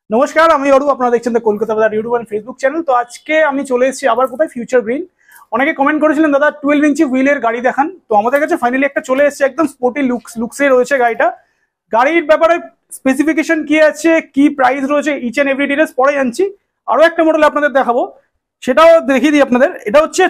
নমস্কার, আমি অরু। আপনারা দেখছেন দ্য কলকাতা বাজার ইউটিউব এন্ড ফেসবুক চ্যানেল। তো আজকে আমি চলে এসেছি আবার কোথায়, ফিউচার গ্রিন। অনেকে কমেন্ট করেছিলেন দাদা 12 ইঞ্চি হুইলের গাড়ি দেখান। তো আমাদের কাছে ফাইনালি একটা চলে এসেছে, একদম স্পোর্টি লুকসে রয়েছে গাড়িটা। গাড়ির ব্যাপারে স্পেসিফিকেশন কি আছে, কি প্রাইস রয়েছে, ইচ এন্ড এভরি ডিটেলস পরে জানছি। আরো একটা মডেল আপনাদের দেখাবো, সেটাও দেখিয়ে দিই আপনাদের। এটা হচ্ছে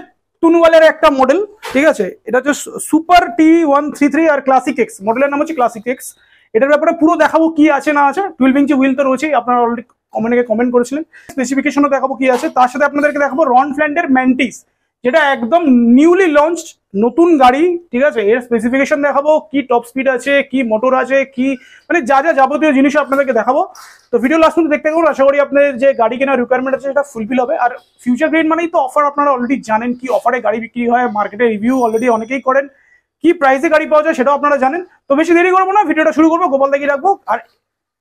টুনওয়ালের একটা মডেল, ঠিক আছে। এটা হচ্ছে সুপার T133 আর ক্লাসিক এক্স। মডেলের নাম হচ্ছে ক্লাসিক এক্স। এটার ব্যাপারে পুরো দেখাবো কি আছে না আছে। 12 ইঞ্চি হুইল তো রয়েছেই, আপনারা অলরেডি কমেন্ট করেছিলেন। স্পেসিফিকেশনও দেখাবো কি আছে, তার সাথে আপনাদেরকে দেখাবো রন ফ্ল্যান্ডের ম্যান্টিস, যেটা একদম নিউলি লঞ্চড নতুন গাড়ি, ঠিক আছে। এর স্পেসিফিকেশন দেখাবো, কি টপ স্পিড আছে, কি মোটর আছে, কি মানে যা যা যাবতীয় জিনিস আপনাদেরকে দেখাবো। তো ভিডিও লাস্ট পর্যন্ত দেখতে থাকুন। আশা করি আপনাদের যে গাড়ি কেনার রিকোয়ারমেন্ট আছে সেটা ফুলফিল হবে। আর ফিউচার গ্রিন মানেই তো অফার, আপনারা অলরেডি জানেন কি অফারে গাড়ি বিক্রি হয়, মার্কেটে রিভিউ অলরেডি অনেকেই করেন, কি প্রাইসে গাড়ি পাওয়া যায় সেটাও আপনারা জানেন। তো বেশি দেরি করবো না, ভিডিওটা শুরু করবো, গোপাল দাগি রাখবো। আর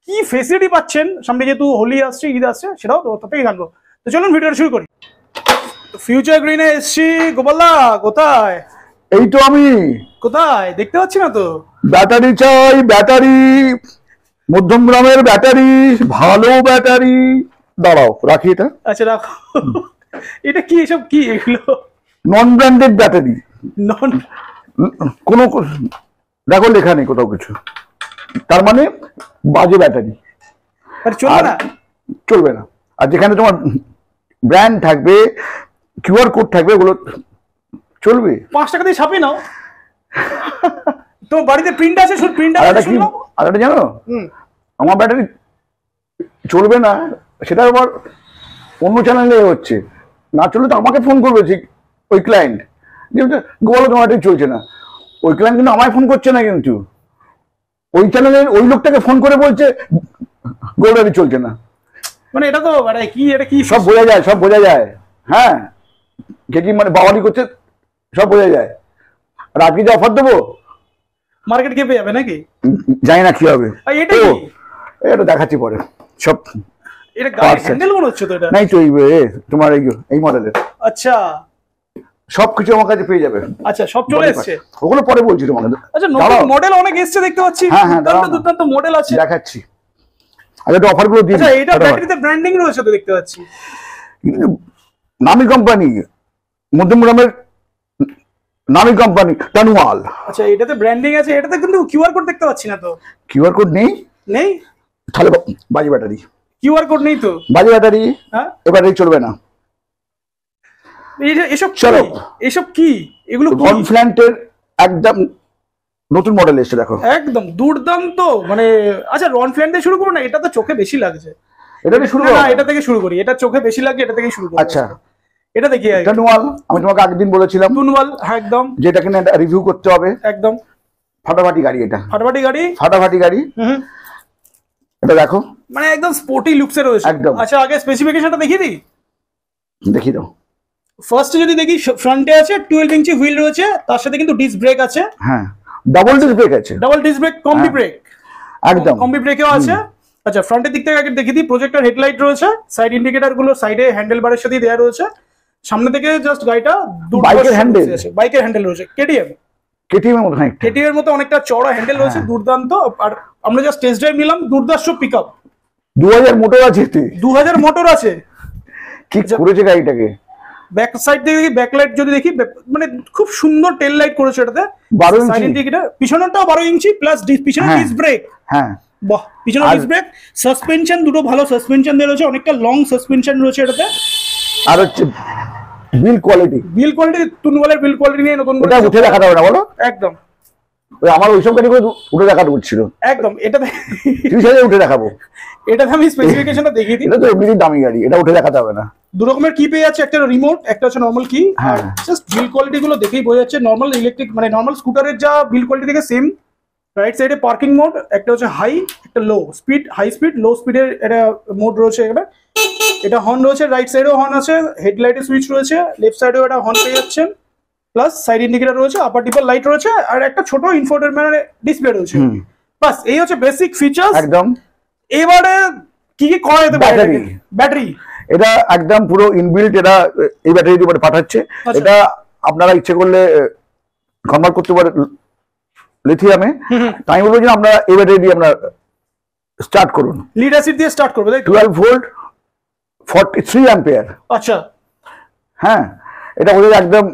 কি ফেসিলিটি পাচ্ছেন সামনে, যেহেতু হোলি আসছে, ঈদ আসছে, সেটাও তো থেকেই জানবো। তো চলুন ভিডিওটা শুরু করি। ফিউচার গ্রিনে এসছি। গোপালদা কোথায়? এই তো আমি। কোথায় দেখতে পাচ্ছি না তো। ব্যাটারি চাই, ব্যাটারি, মধ্যমগ্রামের ব্যাটারি, ভালো ব্যাটারি। দাঁড়াও রাখি এটা। আচ্ছা রাখো। এটা কি, এসব কি এগুলো? Non branded battery. নন কোনো দেখো লেখা নেই কোথাও কিছু, তার মানে বাজে ব্যাটারি। আর চলবে না? চলবে না। আর যেখানে তোমার ব্র্যান্ড থাকবে, কিউআর কোড থাকবে, ওগুলো চলবে। 5 টাকা দিয়ে ছাপিয়ে নাও। তো বাড়িতে প্রিন্ট আছে, শুধু প্রিন্ট আর আছে। একটা কি, আর একটা জানো, আমার ব্যাটারি চলবে না, সেটা আবার অন্য চ্যানেলে হচ্ছে। না চললে তো আমাকে ফোন করবে ঠিক ওই ক্লায়েন্ট, বলো তোমার ব্যাটারি চলছে না। ওই ক্লায়েন্ট কিন্তু আমায় ফোন করছে না, কিন্তু ওই চ্যানেলের ওই লোকটাকে ফোন করে বলছে গোল্ডারি চলছে না। মানে এটা তো মানে কি, এটা কি সব বোঝা যায়, সব বোঝা যায়। হ্যাঁ, কে কি মানে বাওয়ালি করছে সব বোঝা যায়। আর আজকে যে অফার দেবো, মার্কেট কে পেয়ে যাবে নাকি? জানি না কি হবে। এটা কি? এটা দেখাচ্ছি পরে সব। এটা গাড়ির হ্যান্ডেল মনে হচ্ছে তো। এটা নাই তো তোমার এই মডেলের। আচ্ছা, সবকিছু আমার কাছে পেয়ে যাবে। আচ্ছা সব চলে এসেছে, ওগুলো পরে বলছি তোমাকে। আচ্ছা নতুন মডেল অনেক এসেছে দেখতে পাচ্ছি। দুর্দান্ত মডেল আছে, দেখাচ্ছি। আচ্ছা অফার গুলো দিই। আচ্ছা এটা ব্যাটারিতে ব্র্যান্ডিং রয়েছে তো দেখতে পাচ্ছি। নামি কোম্পানি, মধ্যমগ্রামের নামি কোম্পানি টনওয়াল। আচ্ছা এটাতে ব্র্যান্ডিং আছে, এটাতে কিন্তু কিউআর কোড দেখতে পাচ্ছি না তো। কিউআর কোড নেই? নেই তাহলে বাজে ব্যাটারি। কিউআর কোড নেই তো, বাজে ব্যাটারি। হ্যাঁ, এ ব্যাটারি চলবে না। এসব চলো, এসব কি এগুলো? কনফ্ল্যান্টের একদম নতুন মডেল এসেছে, দেখো একদম দুর্দান্ত। মানে আচ্ছা রন ফ্ল্যান্ড দিয়ে শুরু করবো না, এটা তো চোখে বেশি লাগছে। এটা থেকে শুরু না, এটা থেকে শুরু করি, এটা চোখে বেশি লাগে, এটা থেকে শুরু করি। আচ্ছা এটা দেখি। টনওয়াল, আমি তোমাকে আগের দিন বলেছিলাম টনওয়াল, হ্যাঁ একদম, যেটা কিনা রিভিউ করতে হবে। একদম ফাটাফাটি গাড়ি, এটা ফাটাফাটি গাড়ি, ফাটাফাটি গাড়ি। এটা দেখো, মানে একদম স্পোর্টি লুকসে রয়েছে একদম। আচ্ছা আগে স্পেসিফিকেশনটা দেখিয়ে দিই। দেখিয়ে দাও। ফার্স্টে যদি দেখি, ফ্রন্টে আছে 12 ইঞ্চি হুইল রয়েছে, তার সাথে কিন্তু ডিস্ক ব্রেক আছে। হ্যাঁ, ডাবল ডিস্ক ব্রেক আছে, double disc brake, combi break, একদম কম্বি ব্রেকও আছে। আচ্ছা ফ্রন্টের দিক থেকে আগে দেখিয়ে দিই, প্রজেক্টর হেডলাইট রয়েছে, সাইড ইন্ডিকেটর গুলো সাইডে হ্যান্ডেল বারের সাথে দেওয়া রয়েছে। সামনে থেকে জাস্ট গাড়িটা বাইকের হ্যান্ডেল আছে, বাইকের হ্যান্ডেল রয়েছে। কেটিএম এর মতো, হ্যাঁ কেটিএম এর মতো অনেকটা চড়া হ্যান্ডেল রয়েছে, দুর্দান্ত। আর আমরা জাস্ট টেস্ট ড্রাইভ নিলাম, দুর্দান্ত পিকআপ। 2000 মোটর আছে, 2000 মোটর আছে। কি করেছে গাড়িটাকে। ব্যাক সাইড থেকে দেখি, ব্যাকলাইট যদি দেখি, মানে খুব সুন্দর টেল লাইট করেছে এটাতে। 12 সাইড ইন্ডিকেটর, পিছনেরটাও 12 ইঞ্চি প্লাস পিছনে ডিস্ক ব্রেক। হ্যাঁ বাহ, পিছনে ডিস্ক ব্রেক, সাসপেনশন দুটো ভালো সাসপেনশন দেওয়া রয়েছে, অনেকটা লং সাসপেনশন রয়েছে এটাতে। আর হচ্ছে বিল কোয়ালিটি, টুনওয়ালের বিল কোয়ালিটি নিয়ে নতুন করে উঠে দেখাতে হবে না বলো। একদম, ওই আমার ওইসব গাড়ি করে উঠে দেখাতে হচ্ছিল। একদম এটাতে 30,000 উঠে দেখাবো। এটাতে আমি স্পেসিফিকেশনটা দেখিয়ে দিই। এটা তো এমনি দামি গাড়ি, এটা উঠে দেখাতে হবে না। দু রকমের কি পেয়ে যাচ্ছে, একটা রিমোট, একটা হচ্ছে নরমাল কি। আর জাস্ট বিল কোয়ালিটি গুলো দেখেই বোঝা যাচ্ছে নরমাল ইলেকট্রিক, মানে নরমাল স্কুটারের যা বিল কোয়ালিটি থেকে সেম। রাইট সাইডে পার্কিং মোড, একটা হচ্ছে হাই, একটা low speed, high speed low স্পিডের এটা মোড রয়েছে এখানে। এটা হর্ন রয়েছে, রাইট সাইডেও হর্ন আছে, হেডলাইটের সুইচ রয়েছে, লেফট সাইডেও এটা হর্ন পেয়ে যাচ্ছেন, প্লাস সাইড ইন্ডিকেটর রয়েছে, আপার ডিপার লাইট রয়েছে, আর একটা ছোট ইনফোটেনমেন্ট ডিসপ্লে রয়েছে। বাস এই হচ্ছে বেসিক ফিচার্স একদম। এবারে কি কি করা যেতে পারে? ব্যাটারি এটা একদম পুরো ইনবিল্ট, এটা এই ব্যাটারি দিয়ে পাঠাচ্ছে। এটা আপনারা ইচ্ছে করলে কনভার্ট করতে পারে লিথিয়ামে। তাই বলবো যে আমরা এই ব্যাটারি দিয়ে আমরা স্টার্ট করুন। লিড অ্যাসিড দিয়ে স্টার্ট করবে তাই তো? 12 ভোল্ট 43 অ্যাম্পিয়ার। আচ্ছা হ্যাঁ, এটা ওদের একদম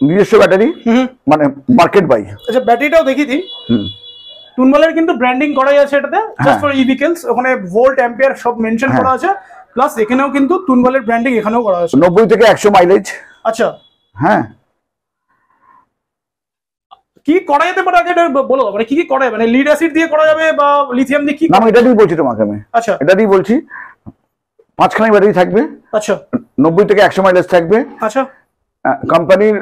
নিজস্ব ব্যাটারি, মানে মার্কেট বাই। আচ্ছা ব্যাটারিটাও দেখিয়ে দিই। টুনওয়ালের কিন্তু ব্র্যান্ডিং করাই আছে এটাতে, জাস্ট ফর ইভিকেলস। ওখানে ভোল্ট অ্যাম্পিয়ার সব মেনশন করা আছে, প্লাস এখানেও কিন্তু টুনওয়ালের ব্র্যান্ডিং এখানেও করা আছে। 90 থেকে 100 মাইলেজ। আচ্ছা হ্যাঁ, কি করা যেতে পারে আগে বলো, মানে কি কি করা যাবে? মানে লিড অ্যাসিড দিয়ে করা যাবে বা লিথিয়াম দিয়ে? কি না, আমি এটা দিয়ে বলছি তোমাকে, আমি আচ্ছা এটা দিয়ে বলছি। 5খানা ব্যাটারি থাকবে। আচ্ছা 90 থেকে 100 মাইলেজ থাকবে। আচ্ছা কোম্পানির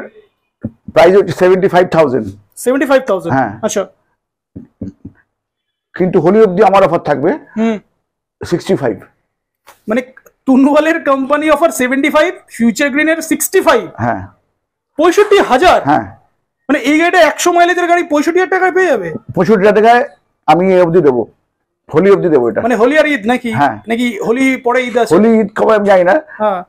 প্রাইস হচ্ছে 75,000। 75,000। হ্যাঁ। আচ্ছা কিন্তু হোলি অবধি আমার অফার থাকবে 65। মানে টুনওয়ালের কোম্পানি অফার 75, ফিউচার গ্রিনের 65। হ্যাঁ 65,000। হ্যাঁ, মানে এই গাড়িটা 100 মাইলেজের গাড়ি 65,000 টাকায় পেয়ে যাবে? 65 টাকায় আমি এই অবধি দেবো, হোলি অবধি দেবো এটা। মানে হোলি আর ঈদ নাকি? হ্যাঁ। নাকি হোলি পরে ঈদ আছে? হোলি ঈদ কবে আমি জানি না। হ্যাঁ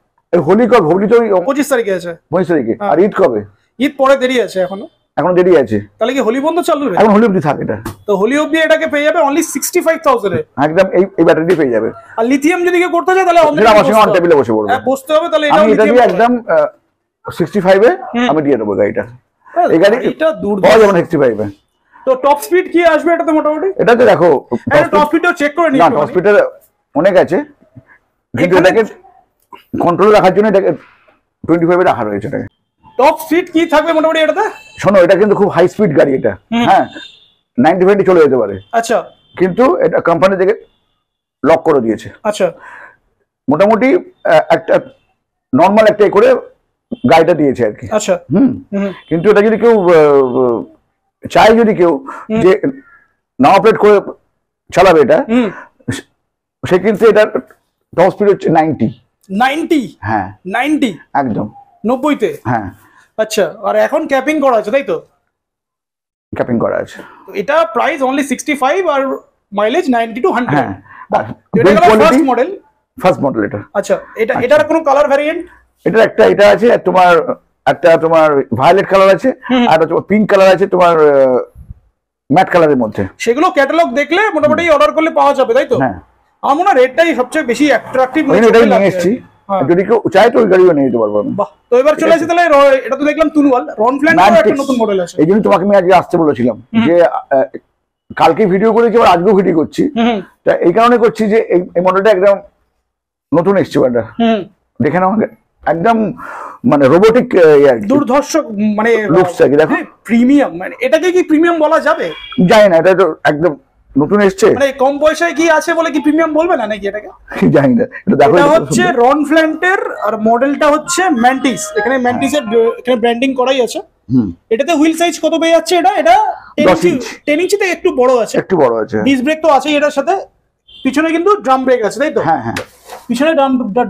হোলি কবে? হোলি তো 25 তারিখে আছে। 25 তারিখে। আর ঈদ কবে? ঈদ পরে দেরি আছে এখনো। এখন দেরি আছে। তাহলে কি হোলি বন্ধ চালু হবে? এখন হোলি অবধি থাকে এটা। তো হোলি অবধি এটাকে পেয়ে যাবে অনলি 65,000 এ। একদম এই ব্যাটারি পেয়ে যাবে। আর লিথিয়াম যদি কেউ করতে চায় তাহলে সেটা আমার সঙ্গে অন টেবিলে বসে পড়বে। হ্যাঁ বসতে হবে। তাহলে আমি এটা দিয়ে একদম 65 এ আমি দিয়ে দেবো গাড়িটা। এই গাড়ি এটা পাওয়া যাবে 65 এ। তো টপ স্পিড কি আসবে এটাতে মোটামুটি? এটাতে দেখো টপ স্পিডটাও চেক করে নিই। না, টপ স্পিডের অনেক আছে, কিন্তু এটাকে কন্ট্রোলে রাখার জন্য এটাকে 25 এ রাখা রয়েছে। এটাকে টপ স্পিড কি থাকবে মোটামুটি এটাতে? শোনো, এটা কিন্তু খুব হাই স্পিড গাড়ি এটা। হ্যাঁ 90 চলে যেতে পারে, আচ্ছা কিন্তু এটা কোম্পানি থেকে লক করে দিয়েছে। আচ্ছা মোটামুটি একটা নর্মাল একটা করে গাড়িটা দিয়েছে আর কি। আচ্ছা কিন্তু এটা যদি কেউ চাই, যদি কেউ যে না অপারেট করে চালাবে এটা, সে কিন্তু এটা টপ স্পিড হচ্ছে 90। হ্যাঁ 90 একদম 90 তে। হ্যাঁ আচ্ছা, আর এখন ক্যাপিং করা আছে তাই তো? ক্যাপিং করা আছে। এটা প্রাইস অনলি 65 আর মাইলেজ 90 টু 100। হ্যাঁ, এটা ফার্স্ট মডেল। ফার্স্ট মডেল এটা। আচ্ছা এটার কোনো কালার ভ্যারিয়েন্ট? এটা আছে তোমার, একটা তোমার ভায়োলেট কালার আছে, আর তোমার পিঙ্ক কালার আছে, তোমার ম্যাট কালারের মধ্যে। সেগুলো ক্যাটালগ দেখলে মোটামুটি অর্ডার করলে পাওয়া যাবে তাই তো? হ্যাঁ, আমার মনে হয় রেটটাই সবচেয়ে বেশি অ্যাট্রাকটিভ। এটাই নিয়ে এসেছি। যদি কেউ চাই তো ওই গাড়িও নিয়ে যেতে পারবো। বাহ, তো এবার চলে আসে তাহলে এটা তো দেখলাম টুনওয়াল, রনফ্ল্যান্ডের একটা নতুন মডেল আছে। এই জন্য তোমাকে আমি আজকে আসতে বলেছিলাম, যে কালকে ভিডিও করেছি আবার আজকেও ভিডিও করছি। তা এই কারণে করছি যে এই মডেলটা একদম নতুন এসছে। এটা দেখে নাও, একদম মানে রোবোটিক দুর্ধর্ষ মানে লুকস আছে দেখো। প্রিমিয়াম, মানে এটাকে কি প্রিমিয়াম বলা যাবে? জানি না, এটা তো একদম নতুন এসছে। মানে কম পয়সায় কি আছে বলে কি প্রিমিয়াম বলবে না নাকি এটাকে? জানি না, এটা দেখো। এটা হচ্ছে রনফ্ল্যান্টের, আর মডেলটা হচ্ছে ম্যান্টিস। এখানে ম্যান্টিসের এখানে ব্র্যান্ডিং করাই আছে। এটাতে হুইল সাইজ কত পেয়ে যাচ্ছে? এটা 10 ইঞ্চি থেকে একটু বড় আছে। একটু বড় আছে। ডিস্ক ব্রেক তো আছেই এটার সাথে। পিছনে কিন্তু ড্রাম ব্রেক আছে তাই তো? হ্যাঁ হ্যাঁ, পিছনে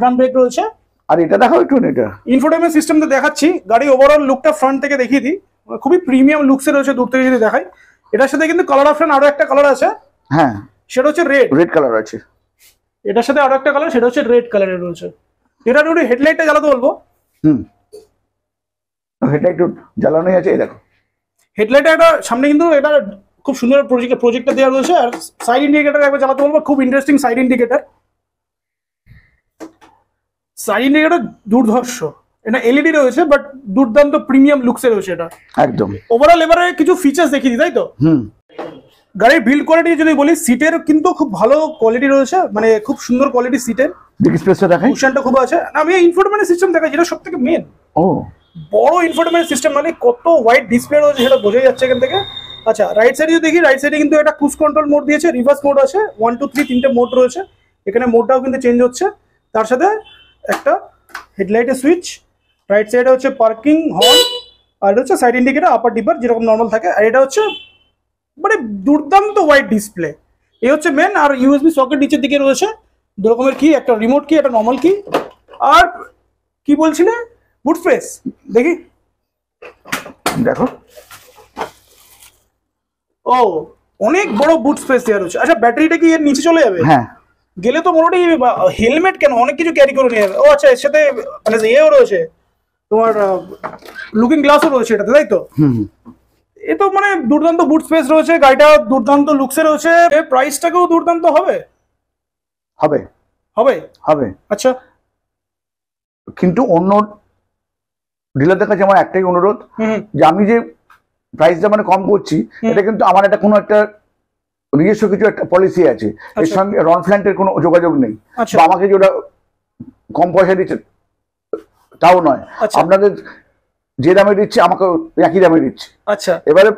ড্রাম ব্রেক রয়েছে। আর এটা দেখাও একটু। এটা ইনফোটেনমেন্ট সিস্টেম তো দেখাচ্ছি। গাড়ি ওভারঅল লুকটা ফ্রন্ট থেকে দেখিয়ে দিই, খুবই প্রিমিয়াম লুকসে রয়েছে দূর থেকে যদি দেখাই। এটার সাথে কিন্তু কালার অপশন আরো একটা কালার আছে। হ্যাঁ, সেটা হচ্ছে রেড কালার আছে। এটার সাথে আরো একটা কালার, সেটা হচ্ছে রেড কালারের রয়েছে। এটা একটু হেডলাইটটা জ্বালাতে বলবো। হেডলাইট একটু জ্বালানোই আছে। এই দেখো হেডলাইটটা একটা সামনে কিন্তু এটা খুব সুন্দর প্রজেক্টটা দেওয়া রয়েছে। আর সাইড ইন্ডিকেটর একবার জ্বালাতে বলবো, খুব interesting side indicator. Side indicator দুর্ধর্ষ। এটা এলইডি রয়েছে, বাট দুর্দান্ত প্রিমিয়াম লুকসে রয়েছে এটা একদম। ওভারঅল এবারে কিছু ফিচার্স দেখিয়ে দিই তাই তো? গাড়ির বিল্ড কোয়ালিটি যদি বলি, সিটের কিন্তু খুব ভালো কোয়ালিটি রয়েছে, মানে খুব সুন্দর কোয়ালিটি সিটের। কুশনটা খুব আছে। আমি ইনফোটেনমেন্ট সিস্টেম দেখাই, যেটা সবথেকে মেন। বড় ইনফোটেনমেন্ট সিস্টেম, মানে কত ওয়াইড ডিসপ্লে রয়েছে সেটা বোঝা যাচ্ছে এখান থেকে। আচ্ছা, রাইট সাইডে যদি দেখি, রাইট সাইডে কিন্তু একটা ক্রুজ কন্ট্রোল মোড দিয়েছে, রিভার্স মোড আছে, 1 2 3 তিনটে মোড রয়েছে এখানে। মোডটাও কিন্তু চেঞ্জ হচ্ছে। তার সাথে একটা হেডলাইটের সুইচ, রাইট সাইডে হচ্ছে পার্কিং হর্ন, আর এটা হচ্ছে সাইড ইন্ডিকেটর, আপার ডিপার যেরকম নর্মাল থাকে। আর এটা হচ্ছে মানে দুর্দান্ত ওয়াইড ডিসপ্লে। এই হচ্ছে মেন। আর ইউএসবি সকেট নিচের দিকে রয়েছে, দু রকমের কি, একটা রিমোট কি, একটা নর্মাল কি। আর কি বলছিলে, বুট স্পেস দেখি, দেখো। ও, অনেক বড় বুট স্পেস দেওয়া রয়েছে। আচ্ছা, ব্যাটারিটা কি এর নিচে চলে যাবে? হ্যাঁ, গেলে তো মোটামুটি হেলমেট কেন, অনেক কিছু ক্যারি করে নিয়ে যাবে। ও আচ্ছা, এর সাথে মানে ইয়েও রয়েছে তোমার, লুকিং গ্লাসও রয়েছে এটাতে তাই তো? এ তো মানে দুর্দান্ত বুট স্পেস রয়েছে, গাড়িটা দুর্দান্ত লুকসে রয়েছে, প্রাইসটাকেও দুর্দান্ত হবে হবে হবে হবে। আচ্ছা, কিন্তু অন্য ডিলারদের কাছে আমার একটাই অনুরোধ, হুম যে আমি যে প্রাইসটা মানে কম করছি, এটা কিন্তু আমার একটা কোনো একটা নিজস্ব কিছু একটা পলিসি আছে, এর আচ্ছা। সঙ্গে রনফ্ল্যান্টের কোনো যোগাযোগ নেই, আচ্ছা বা আমাকে যেটা কম পয়সা দিচ্ছে তাও নয়, আচ্ছা আপনাদের যে দামে দিচ্ছে আমাকে একই দামে দিচ্ছে। আচ্ছা, এবারে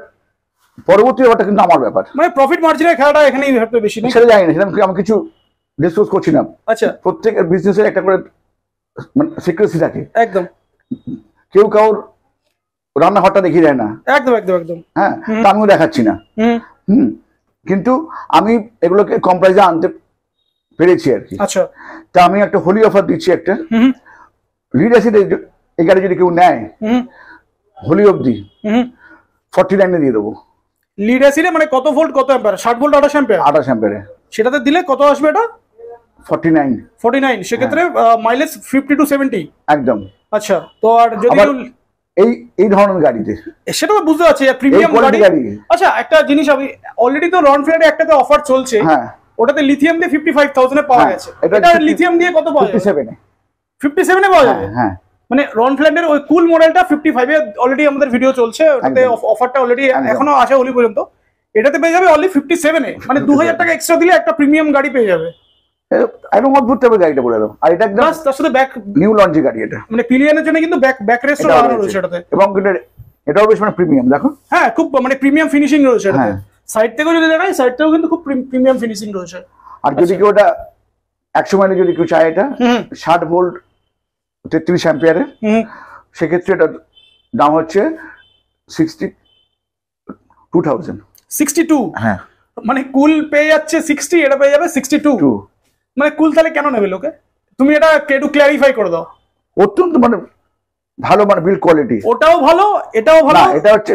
পরবর্তী ব্যাপারটা কিন্তু আমার ব্যাপার, মানে প্রফিট মার্জিনের খেলাটা এখানেই হয়তো বেশি নেই। সেটা জানি না, সেটা আমি কিছু ডিসকাস করছি না। আচ্ছা, প্রত্যেকের বিজনেসের একটা করে মানে সিক্রেসি থাকে, একদম কেউ কাউর রান্নাঘরটা দেখিয়ে দেয় না, একদম একদম একদম। হ্যাঁ, তা আমিও দেখাচ্ছি না। হুম হুম, কিন্তু আমি এগুলোকে কম প্রাইসে আনতে পেরেছি আর কি। আচ্ছা, তা আমি একটা হোলি অফার দিচ্ছি, একটা হুম লিড অ্যাসিড এই গাড়ি যদি কেউ নেয় হুম হোলি অবধি হুম। 49 দিয়ে দেবো। লিড অ্যাসিডে মানে কত ভোল্ট কত অ্যাম্পিয়ার? 60 volt 28 ampere. 28 অ্যাম্পিয়ারে সেটাতে দিলে কত আসবে এটা? 49 49। সেক্ষেত্রে মাইলেজ 50 to 70। একদম। আচ্ছা, তো আর যদি আবার এই ধরনের গাড়িতে সেটা তো বুঝতে পারছি প্রিমিয়াম গাড়ি। আচ্ছা, একটা জিনিস আমি অলরেডি তো রনফ্ল্যাটে একটাতে অফার চলছে, হ্যাঁ, ওটাতে লিথিয়াম দিয়ে 55,000 এ পাওয়া গেছে। এটা লিথিয়াম দিয়ে কত পাওয়া যাবে? 57 57 এ পাওয়া যাবে। হ্যাঁ, মানে রনফ্ল্যান্ডের ওই কুল মডেলটা 55 এ অলরেডি আমাদের ভিডিও চলছে, ওটাতে অফারটা অলরেডি এখনো আছে হোলি পর্যন্ত। এটাতে পেয়ে যাবে অনলি 57 এ, মানে 2000 টাকা এক্সট্রা দিলে একটা প্রিমিয়াম গাড়ি পেয়ে যাবে। একদম অদ্ভুত টাইপের গাড়িটা বলে দাও। আর এটা একদম প্লাস তার সাথে ব্যাক নিউ লঞ্চের গাড়ি, এটা মানে পিলিয়নের জন্য কিন্তু ব্যাক রেস্টও লাগানো রয়েছে এটাতে, এবং এটাও বেশ মানে প্রিমিয়াম, দেখো। হ্যাঁ, খুব মানে প্রিমিয়াম ফিনিশিং রয়েছে এটাতে। হ্যাঁ। সাইড থেকেও যদি দেখাই, সাইড থেকেও কিন্তু খুব প্রিমিয়াম ফিনিশিং রয়েছে। আর যদি কেউ ওটা 100 মাইলে যদি কেউ চায়, এটা 60 ভোল্ট 33 অ্যাম্পিয়ারে, সেক্ষেত্রে এটার দাম হচ্ছে 62,000। 62? হ্যাঁ, মানে কুল পেয়ে যাচ্ছে 60, এটা পেয়ে যাবে 62। মানে কুল তাহলে কেন নেবে লোকে? তুমি এটা একটু ক্ল্যারিফাই করে দাও। অত্যন্ত মানে ভালো, মানে বিল্ড কোয়ালিটি, ওটাও ভালো এটাও ভালো। না, এটা হচ্ছে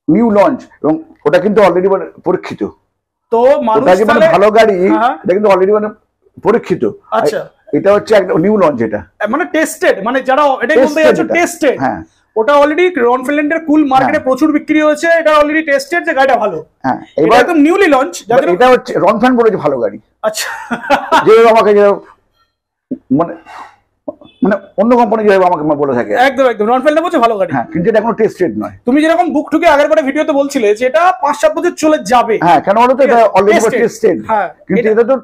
নিউ লঞ্চ, এবং ওটা কিন্তু অলরেডি মানে পরীক্ষিত। তো মানুষ ওটা যে মানে ভালো গাড়ি, হ্যাঁ। এটা কিন্তু অলরেডি মানে পরীক্ষিত। আচ্ছা, এটা হচ্ছে একটা নিউ লঞ্চ, এটা মানে টেস্টেড, মানে যারা এটাই বলতে যাচ্ছে টেস্টেড। হ্যাঁ, ওটা অলরেডি রনফ্ল্যান্ডের কুল মার্কেটে প্রচুর বিক্রি হয়েছে, এটা অলরেডি টেস্টেড যে গাড়িটা ভালো। হ্যাঁ, এবার একদম নিউলি লঞ্চ, যাদের এটা হচ্ছে রনফ্ল্যান্ড বলেছে ভালো গাড়ি। আচ্ছা, যে আমাকে যে মানে মানে অন্য কোম্পানি যেভাবে আমাকে বলে থাকে, একদম একদম রনফ্ল্যান্ড বলছে ভালো গাড়ি। হ্যাঁ, কিন্তু এটা এখনো টেস্টেড নয়। তুমি যেরকম বুক ঠুকে আগের বারে ভিডিওতে বলছিলে যে এটা 5-7 বছর চলে যাবে। হ্যাঁ, কেন বলো তো, এটা অলরেডি টেস্টেড। হ্যাঁ, কিন্তু এটা তো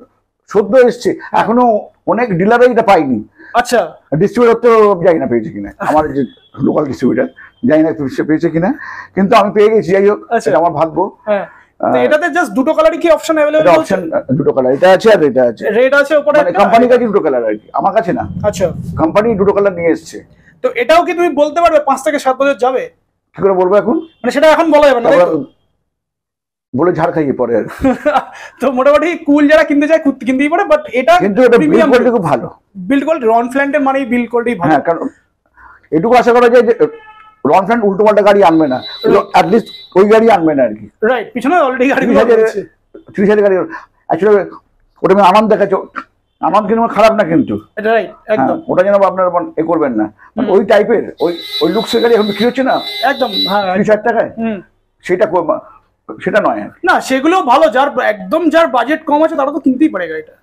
সদ্য এসছে, এখনো অনেক ডিলারই এটা পাইনি। আচ্ছা, ডিস্ট্রিবিউটর তো জানি না পেয়েছে কিনা, আমার যে লোকাল ডিস্ট্রিবিউটর জানি না পেয়েছে কিনা, কিন্তু আমি পেয়ে গেছি। যাই হোক, এটা আমার ভাগ্য। হ্যাঁ, এটাতে জাস্ট দুটো কালারই কি অপশন अवेलेबल আছে? অপশন দুটো কালার, এটা আছে আর এটা আছে। রেড আছে উপরে, মানে কোম্পানির কাছে দুটো কালার আর কি, আমার কাছে না। আচ্ছা, কোম্পানি দুটো কালার নিয়ে এসেছে। তো এটাও কি তুমি বলতে পারবে 5 থেকে 7 বছর যাবে? কি করে বলবো এখন? মানে সেটা এখন বলা যাবে না, তাই তো? বলে ঝাড় খাইয়ে পরে আর তো মোটামুটি কুল যারা কিনতে চায় কিনতেই পারে, বাট এটা কিন্তু এটা বিল্ড কোয়ালিটি খুব ভালো। বিল্ড কোয়ালিটি রনফ্ল্যান্ডের মানে বিল্ড কোয়ালিটি ভালো। হ্যাঁ, কারণ এটুকু আশা করা যায় যে রনফ্ল্যান্ড উল্টো পাল্টা গাড়ি আনবে না, অ্যাটলিস্ট ওই গাড়ি আনবে না আর কি। রাইট, পিছনে অলরেডি গাড়ি 30,000 গাড়ি অ্যাকচুয়ালি ওটা আমি আনন্দ দেখাচ্ছ, আনন্দ কিন্তু খারাপ না, কিন্তু এটা রাইট একদম। ওটা যেন আপনারা এ করবেন না, ওই টাইপের ওই লুকসের গাড়ি এখন বিক্রি হচ্ছে না একদম। হ্যাঁ, 30,000 টাকায়, সেটা নয় না, সেগুলো ভালো। যার একদম যার বাজেট কম আছে তারা তো কিনতেই পারে গাড়িটা।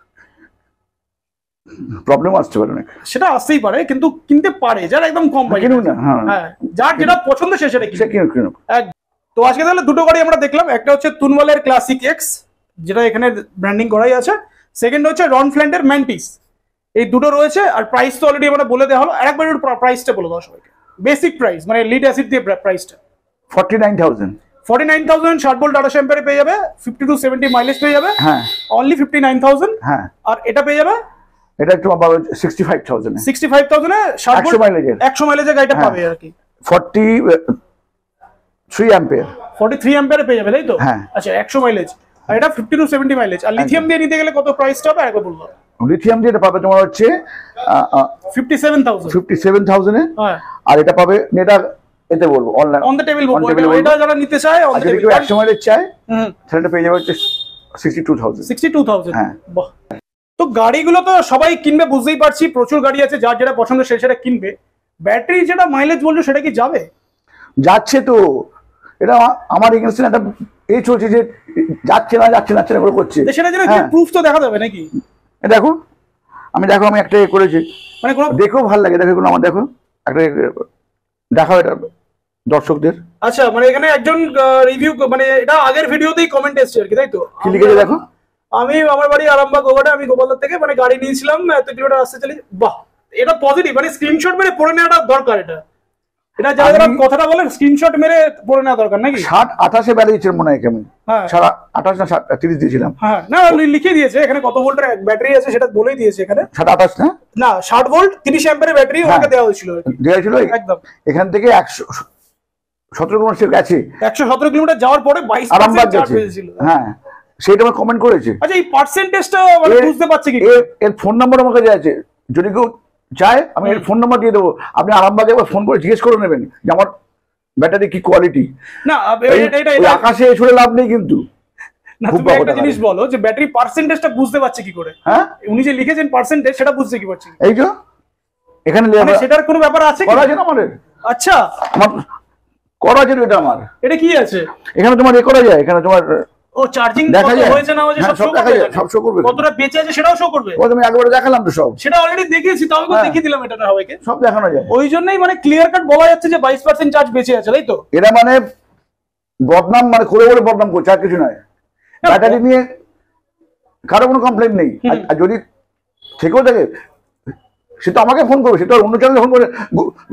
প্রবলেম আসতে পারে না, সেটা আসতেই পারে, কিন্তু কিনতে পারে যারা একদম কম বাজেট। কিনুন না, হ্যাঁ, যার যেটা পছন্দ সে সেটা কিনুন। তো আজকে তাহলে দুটো গাড়ি আমরা দেখলাম, একটা হচ্ছে তুনওয়ালের ক্লাসিক এক্স, যেটা এখানে ব্র্যান্ডিং করাই আছে। সেকেন্ড হচ্ছে রনফ্ল্যান্ডের ম্যান্টিস। এই দুটো রয়েছে, আর প্রাইস তো অলরেডি আমরা বলে দেওয়া হলো। আরেকবার প্রাইসটা বলে দাও সবাইকে, বেসিক প্রাইস মানে লিড অ্যাসিড দিয়ে প্রাইসটা। 49,000। 49,000 60 ভোল্ট 28 অ্যাম্পিয়ারে পেয়ে যাবে, 50 to 70 মাইলেজ পেয়ে যাবে। হ্যাঁ, অনলি 59,000। হ্যাঁ, আর এটা পেয়ে যাবে এটা একটু আবার 65,000 এ 65,000 এ 60 ভোল্ট 100 মাইলেজের গাড়িটা পাবে আর কি। 43 অ্যাম্পিয়ার 43 অ্যাম্পিয়ারে পেয়ে যাবে, তাই তো? হ্যাঁ। আচ্ছা, 100 মাইলেজ, আর এটা 50 to 70 মাইলেজ। আর লিথিয়াম দিয়ে নিতে গেলে কত প্রাইসটা হবে একবার বলবো? লিথিয়াম দিয়ে এটা পাবে তোমার হচ্ছে 57,000। 57,000 এ। হ্যাঁ, আর এটা পাবে এটা এতে বলবো অনলাইন অন দ্য টেবিল বলবো, এটা যারা নিতে চায় অন দ্য যদি টেবিল। কেউ 100 মাইলেজ চায় সেটা পেয়ে যাবে হচ্ছে 62,000। 62,000। হ্যাঁ। বাহ। তো গাড়িগুলো তো সবাই কিনবে বুঝতেই পারছি, প্রচুর গাড়ি আছে, যার যেটা পছন্দ সে সেটা কিনবে। ব্যাটারি যেটা মাইলেজ বলছো সেটা কি যাবে? যাচ্ছে তো, এটা আমার এগেনস্টে একটা এই চলছে যে যাচ্ছে না করে করছে। সেটা যেন প্রুফ তো দেখা যাবে নাকি? দেখো আমি একটা করেছি, মানে দেখো ভালো লাগে, দেখো আমার দেখো একটা দেখাও এটা দর্শকদের। আচ্ছা, মানে এখানে একজন রিভিউ, মানে এটা আগের ভিডিওতেই কমেন্ট এসেছে আর কি, তাই তো? কি লিখেছে দেখো, আমি আমার বাড়ি আরামবাগ গোঘাটে, আমি গোপালদার থেকে মানে গাড়ি নিয়েছিলাম, এত কিলোমিটার রাস্তা চালিয়ে। বাহ, এটা পজিটিভ, মানে স্ক্রিনশট মেরে পড়ে নেওয়াটা দরকার। এটা যারা কথাটা বলে স্ক্রিনশট মেরে পড়ে নেওয়া দরকার নাকি? 60-28 ব্যাটারি ছিল মনে হয়, আমি 28 না 30 দিয়েছিলাম। হ্যাঁ, না লিখে দিয়েছে এখানে কত ভোল্টের ব্যাটারি আছে সেটা বলেই দিয়েছে এখানে। 60-28 না 60 ভোল্ট 30 অ্যাম্পিয়ারের ব্যাটারি ওকে দেওয়া হয়েছিল একদম। এখান থেকে 117 কিলোমিটার গেছে, 117 কিলোমিটার যাওয়ার পরে 22% চার্জ হয়েছিল। হ্যাঁ, সেটা আমি কমেন্ট করেছি। আচ্ছা, এই পার্সেন্টেজটা মানে বুঝতে পারছি কি? এর ফোন নাম্বার আমার কাছে আছে, যদি কেউ চায় আমি এর ফোন নাম্বার দিয়ে দেবো, আপনি আরামবাগে একবার ফোন করে জিজ্ঞেস করে নেবেন যে আমার ব্যাটারি কি কোয়ালিটি। না, এটা আকাশে ছুড়ে লাভ নেই কিন্তু। না, তুমি একটা জিনিস বলো যে ব্যাটারি পার্সেন্টেজটা বুঝতে পারছে কি করে? হ্যাঁ, উনি যে লিখেছেন পার্সেন্টেজ, সেটা বুঝতে কি পারছি? এই যে এখানে সেটার কোনো ব্যাপার আছে কি? করা আছে না আমাদের? আচ্ছা, আমার করা আছে এটা। আমার এটা কি আছে এখানে? তোমার এ করা যায় এখানে, তোমার ও চার্জিং দেখা যায়, হয়েছে না হয়েছে সব দেখা যায়, সব শো করবে, কতটা বেঁচে আছে সেটাও শো করবে। ও তুমি একবারে দেখালাম তো সব, সেটা অলরেডি দেখিয়েছি, তাও আমি দেখিয়ে দিলাম এটা না সবাইকে, সব দেখানো যায়। ওই জন্যই মানে ক্লিয়ার কাট বলা যাচ্ছে যে 22% চার্জ বেঁচে আছে, তাই তো? এটা মানে বদনাম, মানে করে বদনাম করছে, আর কিছু নয়। ব্যাটারি নিয়ে কারো কোনো কমপ্লেন নেই, আর যদি থেকেও থাকে সে তো আমাকে ফোন করবে, সে তো অন্য চ্যানেলে ফোন করে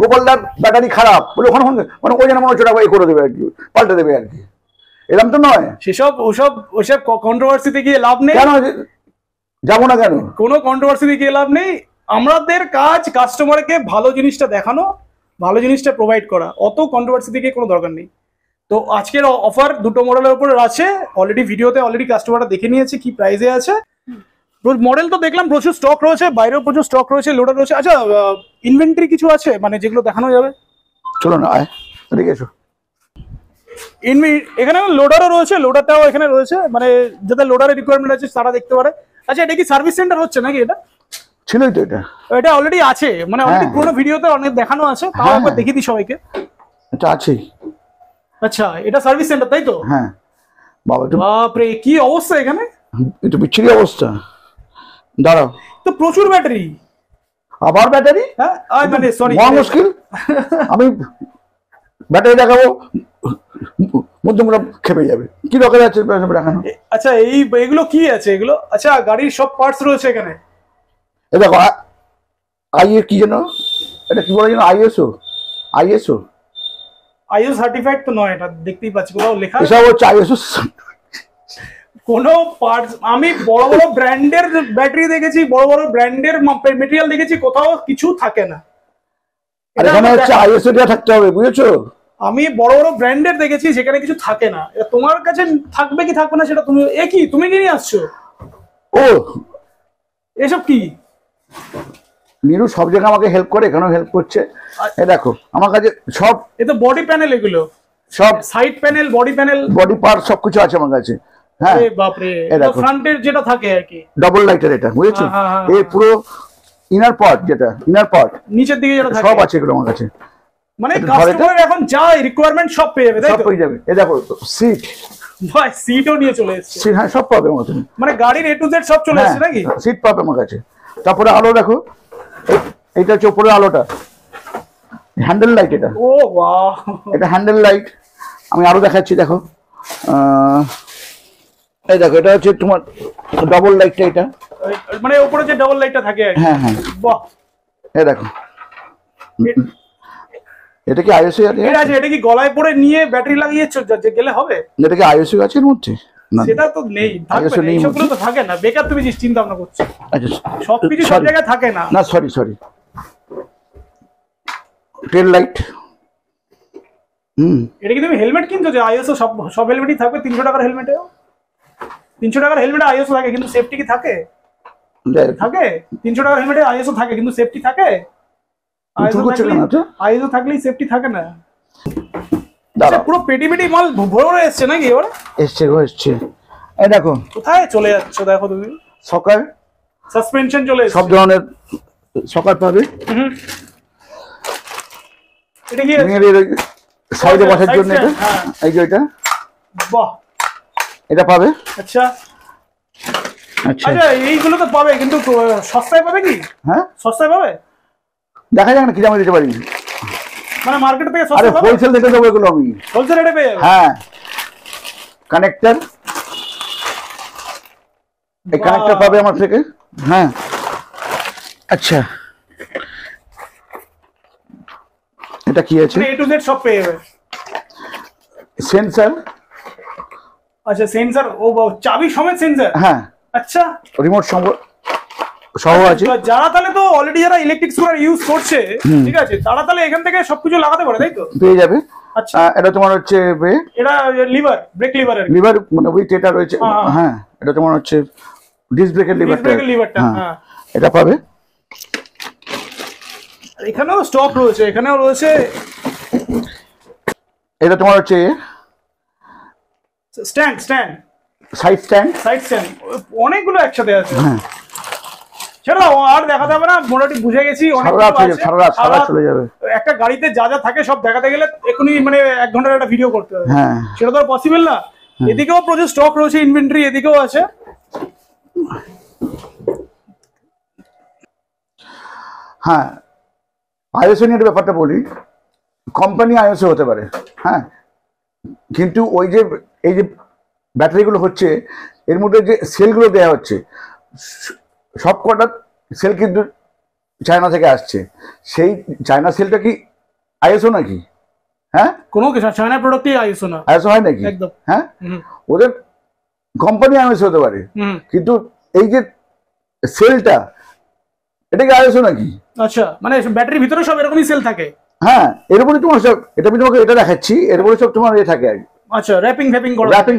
গোপালদার ব্যাটারি খারাপ বলে ওখানে ফোন, মানে ওই যেন মনে হচ্ছে ওটা করে দেবে আর কি, পাল্টে দেবে আর কি, এরকম তো নয়। সেসব ওসব কন্ট্রোভার্সিতে গিয়ে লাভ নেই। কেন যাবো না? কেন কোনো কন্ট্রোভার্সিতে গিয়ে লাভ নেই। আমাদের কাজ কাস্টমারকে ভালো জিনিসটা দেখানো, ভালো জিনিসটা প্রোভাইড করা, অত কন্ট্রোভার্সিতে গিয়ে কোনো দরকার নেই। তো আজকের অফার দুটো মডেলের উপরে আছে, অলরেডি ভিডিওতে অলরেডি কাস্টমাররা দেখে নিয়েছে কি প্রাইসে আছে। মডেল তো দেখলাম প্রচুর স্টক রয়েছে, বাইরেও প্রচুর স্টক রয়েছে, লোডার রয়েছে। আচ্ছা, ইনভেন্টরি কিছু আছে মানে যেগুলো দেখানো যাবে? চলো না, এদিকে এসো। এখানে লোডারও রয়েছে, লোডারটাও এখানে রয়েছে, মানে যাদের লোডারের রিকোয়ারমেন্ট আছে তারা দেখতে পারে। আচ্ছা, এটা কি সার্ভিস সেন্টার হচ্ছে নাকি? এটা ছিলই তো, এটা অলরেডি আছে, মানে অলরেডি পুরো ভিডিওতে অনেক দেখানো আছে, তাও একবার দেখিয়ে দিই সবাইকে। এটা আছে। আচ্ছা, এটা সার্ভিস সেন্টার, তাই তো? হ্যাঁ। বাপরে, কি অবস্থা এখানে! এটা বিচ্ছিরি অবস্থা। দাঁড়াও, তো প্রচুর ব্যাটারি, আবার ব্যাটারি। হ্যাঁ, মানে সরি, মুশকিল। আমি ব্যাটারি দেখাবো, মধ্যমরা খেপে যাবে, কি দরকার আছে দেখানো? আচ্ছা, এগুলো কি আছে এগুলো? আচ্ছা, গাড়ির সব পার্টস রয়েছে এখানে। এ দেখো, কি যেন এটা, কি বলে যেন, আইএসও সার্টিফাইড তো নয়, এটা দেখতেই পাচ্ছি কোথাও লেখা। এসব হচ্ছে আইএসও কোন পার্টস। আমি বড় বড় ব্র্যান্ডের ব্যাটারি দেখেছি, বড় বড় ব্র্যান্ডের মেটেরিয়াল দেখেছি, কোথাও কিছু থাকে না। আর এখানে হচ্ছে আইএসও টা থাকতে হবে, বুঝেছো? আমি বড় বড় ব্র্যান্ডের দেখেছি যেখানে কিছু থাকে না। তোমার কাছে থাকবে কি থাকবে না সেটা তুমি তুমি কি নিয়ে আসছো? ও, এসব কি? নিরু সব জায়গায় আমাকে হেল্প করে, এখানেও হেল্প করছে। এই দেখো আমার কাছে সব, এ তো বডি প্যানেল, এগুলো সব side panel, body panel, body part সবকিছু আছে আমার কাছে। হ্যাঁ, বাপরে, এটা ফ্রন্টের যেটা থাকে আর কি, ডাবল লাইটার, এটা বুঝেছো? এই পুরো ইনার পার্ট, যেটা ইনার পার্ট নিচের দিকে যেটা থাকে, সব আছে এগুলো আমার কাছে। মানে কাস্টমার এখন যা রিকোয়ারমেন্ট সব পেয়ে যাবে, তাই তো? সব পেয়ে যাবে। এই দেখো সিট, ভাই সিটও নিয়ে চলে এসেছে। সিট, হ্যাঁ, সব পাবে আমার কাছে, মানে গাড়ির এ টু জেড সব চলে এসেছে নাকি? সিট পাবে আমার কাছে। তারপরে আলো দেখো, এইটা হচ্ছে উপরের আলোটা, হ্যান্ডেল লাইট এটা। ও বাহ, এটা হ্যান্ডেল লাইট। আমি আরো দেখাচ্ছি, দেখো। এই দেখো, এটা হচ্ছে তোমার ডাবল লাইটটা, এটা মানে উপরে যে ডাবল লাইটটা থাকে। হ্যাঁ হ্যাঁ, বাহ, এই দেখো, এটা কি আইএসও আছে? এটা কি গলায় পরে নিয়ে ব্যাটারি লাগিয়ে গেলে হবে? এটা কি আইএসও আছে এর মধ্যে? না, সেটা তো নেই, থাকবে না, এইসবগুলো তো থাকে না, বেকার তুমি চিন্তা ভাবনা করছো। আচ্ছা, সবকিছু সব জায়গায় থাকে না। না, সরি, টেল লাইট। এটা কি তুমি হেলমেট কিনছো যে আইএসও সব হেলমেটই থাকবে? 300 টাকার হেলমেটে, 300 টাকার হেলমেটে আইএসও থাকে, কিন্তু সেফটি কি থাকে? থাকে। 300 টাকার হেলমেটে আইএসও থাকে, কিন্তু সেফটি থাকে? আইএসও থাকলেই সেফটি থাকে না। পুরো পেটি মাল ভরে এসছে নাকি? এবার এসছে। এই দেখো, কোথায় চলে যাচ্ছ? দেখো তুমি, সকার সাসপেনশন চলে এসছে, সব ধরনের সকার পাবে। এটা কি সাইডে বসার জন্য এটা, এই যে এটা, বাহ এটা পাবে। আচ্ছা আচ্ছা আচ্ছা, এইগুলো তো পাবে কিন্তু সস্তায় পাবে কি? হ্যাঁ সস্তায় পাবে, দেখা যাক না কি দামে দিতে পারি। মানে মার্কেট থেকে আরে সস্তায় পাবে, হোলসেল রেটে দেবো এগুলো আমি, হোলসেল রেটে পেয়ে যাবে। হ্যাঁ কানেক্টর, এই কানেক্টর পাবে আমার থেকে। হ্যাঁ আচ্ছা এটা কি আছে? মানে A to Z সব পেয়ে যাবে। সেন্সর, আচ্ছা সেন্সর, ও চাবি সমেত সেন্সর। হ্যাঁ আচ্ছা রিমোট সহ আছে। যারা তাহলে তো অলরেডি যারা ইলেকট্রিক স্কুটার ইউজ করছে, ঠিক আছে, তারা তাহলে এখান থেকে সবকিছু লাগাতে পারে, তাই তো? পেয়ে যাবে। আচ্ছা এটা তোমার হচ্ছে এটা লিভার, ব্রেক লিভার, লিভার মানে উইথ এটা রয়েছে। হ্যাঁ এটা তোমার হচ্ছে ডিস্ক ব্রেকের লিভারটা, হ্যাঁ এটা পাবে। এখানেও স্টক রয়েছে, এখানেও রয়েছে। এটা তোমার হচ্ছে স্ট্যান্ড, সাইড স্ট্যান্ড, অনেকগুলো একসাথে আছে। হ্যাঁ সেটা আর দেখাতে হবে না, মোটামুটি বুঝে গেছি। সারা চলে যাবে। একটা গাড়িতে যা যা থাকে সব দেখাতে গেলে এখনই মানে 1 ঘন্টার একটা ভিডিও করতে হবে, হ্যাঁ সেটা তো আর পসিবল না। এদিকেও প্রচুর স্টক রয়েছে, ইনভেন্টরি এদিকেও আছে। হ্যাঁ আইএসও নিয়ে ব্যাপারটা বলি, কোম্পানি আইএসও হতে পারে, হ্যাঁ কিন্তু ওই যে এই যে ব্যাটারিগুলো হচ্ছে এর মধ্যে যে সেলগুলো দেওয়া হচ্ছে সব কটা সেল কিন্তু চায়না থেকে আসছে। সেই চায়না সেলটা কি আইএসও নাকি? হ্যাঁ কোনো চায়না প্রোডাক্টই আইএসও না, আইএসও হয় নাকি? একদম। হ্যাঁ ওদের কোম্পানি আইএসও হতে পারে, কিন্তু এই যে সেলটা এটা কি আইএসও নাকি? আচ্ছা মানে ব্যাটারির ভিতরে সব এরকমই সেল থাকে? হ্যাঁ এর উপরে তোমার সব, এটা আমি তোমাকে এটা দেখাচ্ছি, এর উপরে সব তোমার এ থাকে আর কি। আচ্ছা র্যাপিং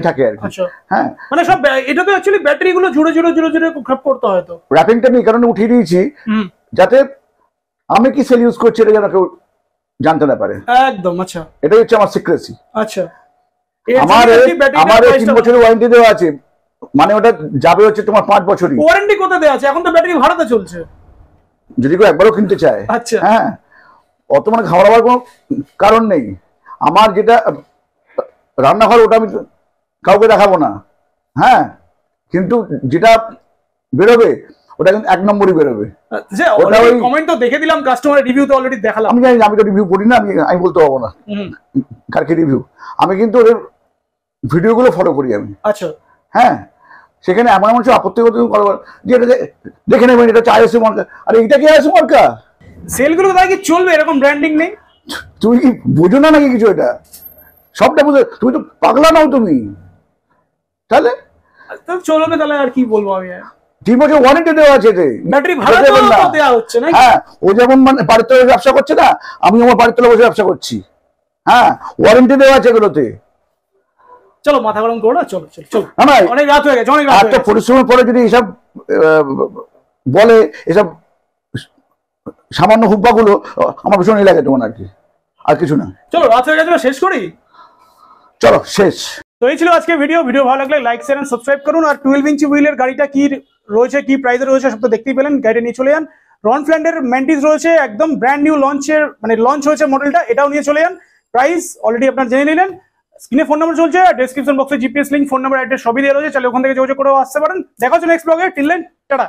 থাকে আর কি। আচ্ছা হ্যাঁ মানে সব এটা তো অ্যাকচুয়ালি ব্যাটারি গুলো জুড়ে খাপ করতে হয়। তো র্যাপিংটা আমি এই কারণে উঠিয়ে দিয়েছি যাতে আমি কি সেল ইউজ করছি এটা যেন কেউ জানতে না পারে, একদম। আচ্ছা এটাই হচ্ছে আমার সিক্রেসি। আচ্ছা আমার 3 বছরের ওয়ারেন্টি দেওয়া আছে, মানে ওটা যাবে হচ্ছে তোমার 5 বছরই। ওয়ারেন্টি কোথায় দেওয়া আছে? এখন তো ব্যাটারি ভাড়াতে চলছে, যদি কেউ একবারও কিনতে চায়। আচ্ছা হ্যাঁ অত মানে ঘাবড়াবার কোনো কারণ নেই। আমার যেটা রান্নাঘর ওটা আমি কাউকে দেখাবো না, হ্যাঁ কিন্তু যেটা বেরোবে ওটা কিন্তু 1 নম্বরই বেরোবে। কমেন্ট তো দেখে দিলাম, কাস্টমারের রিভিউ তো অলরেডি দেখালাম। আমি জানি, আমি তো রিভিউ করি না, আমি বলতে পারবো না কারকে রিভিউ। আমি কিন্তু ওদের ভিডিওগুলো ফলো করি আমি। আচ্ছা হ্যাঁ সেখানে এমন এমন সব আপত্তি করতে যে এটা দেখে নেবেন এটা হচ্ছে আইএসও মার্কা। আরে এটা কি আইএসও মার্কা? সেলগুলো তাই কি চলবে? এরকম ব্র্যান্ডিং নেই? তুমি কি বোঝো না নাকি কিছু? এটা সবটা বুঝো, তুমি তো পাগলা নাও তুমি। তাহলে চলবে, তাহলে আর কি বলবো আমি। 3 বছর ওয়ারেন্টি দেওয়া আছে, ব্যাটারি ভাড়া তো দেওয়া হচ্ছে না। হ্যাঁ ও যেমন মানে বাড়ির তলায় ব্যবসা করছে না, আমি আমার বাড়ির তলায় বসে ব্যবসা করছি। হ্যাঁ ওয়ারেন্টি দেওয়া আছে এগুলোতে। চলো মাথা গরম করো না, চলো চলো অনেক রাত হয়ে গেছে, অনেক রাত। এত পরিশ্রমের পরে যদি এসব বলে, এসব সামান্য হুব্বাগুলো আমার ভীষণ লাগে তোমার, আর কি, আর কিছু না। চলো রাত হয়ে গেছে, শেষ করি। চলো শেষ। তো এই ছিল আজকে ভিডিও ভালো লাগলে লাইক শেয়ার এন্ড সাবস্ক্রাইব করুন। আর 12 ইঞ্চি হুইলের গাড়িটা কি রয়েছে, কি প্রাইসে রয়েছে সব তো দেখতেই পেলেন। গাড়িটা নিয়ে চলে যান। রন ফ্ল্যান্ডের ম্যান্টিস রয়েছে, একদম ব্র্যান্ড নিউ লঞ্চ হয়েছে মডেলটা, এটাও নিয়ে চলে যান। প্রাইস অলরেডি আপনারা জেনে নিলেন। স্ক্রিনে ফোন নাম্বার চলছে, ডেসক্রিপশন বক্সে GPS link, phone number, address সবই দেওয়া রয়েছে, চাইলে ওখান থেকে যোগাযোগ করেও আসতে পারেন। দেখা হচ্ছে নেক্সট ব্লগে। Till then tata.